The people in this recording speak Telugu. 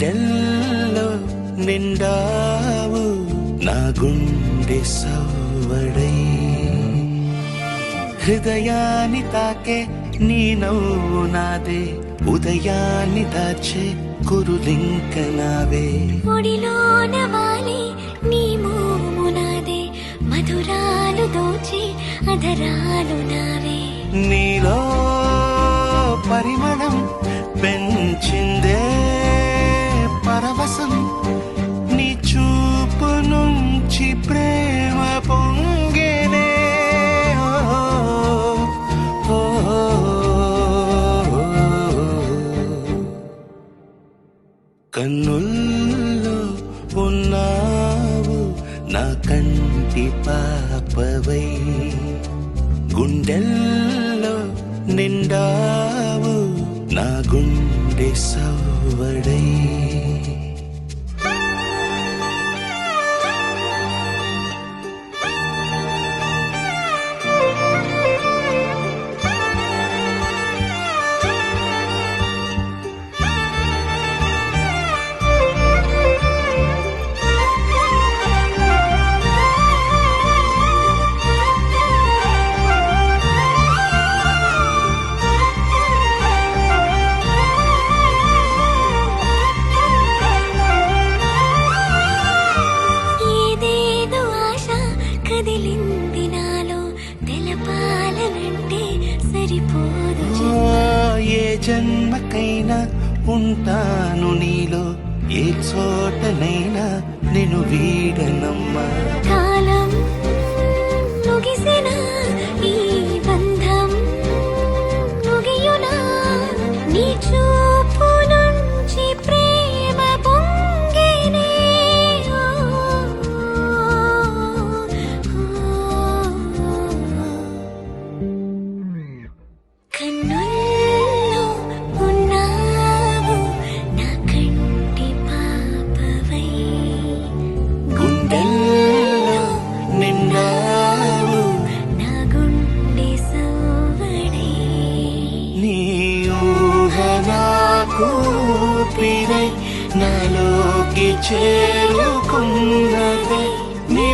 గుండెల్లో నిండావు నా గుండె సవ్వడై హృదయాన్ని తాకే నీ నవ్వు నాదే ఉదయాన్ని దాచే కురులింక నావే ఒడిలోన వాలి నీ మోము నాదే మధురాలు దోచి అధరాలు నావే నీలో పరిమళం పెంచిందే పరవశం నీ చూపు నుంచి ప్రేమ పొంగేనే కన్నుల్లో ఉన్నావు నా కంటి పాపవై గుండెల్లో నిండావు నా గుండె సవ్వడై కదిలింది నాలో తెలపాలనంటే సరిపోదు ఏ జన్మకైనా ఉంటాను నీలో ఏ చోటనైనా నేను వీడనమ్మా కాలం ముగిసిన ఈ బంధం ముగియునా నీ చూపు నుంచి ప్రేమ పొంగేనే కన్నుల్లో ఉన్నావు నా కంటి పాపవై గుండెల్లో నిండావు నా గుండె సవ్వడై నీ ఊహ నాకు ఊపిరై నాలోకి చేరుకున్నదే నీ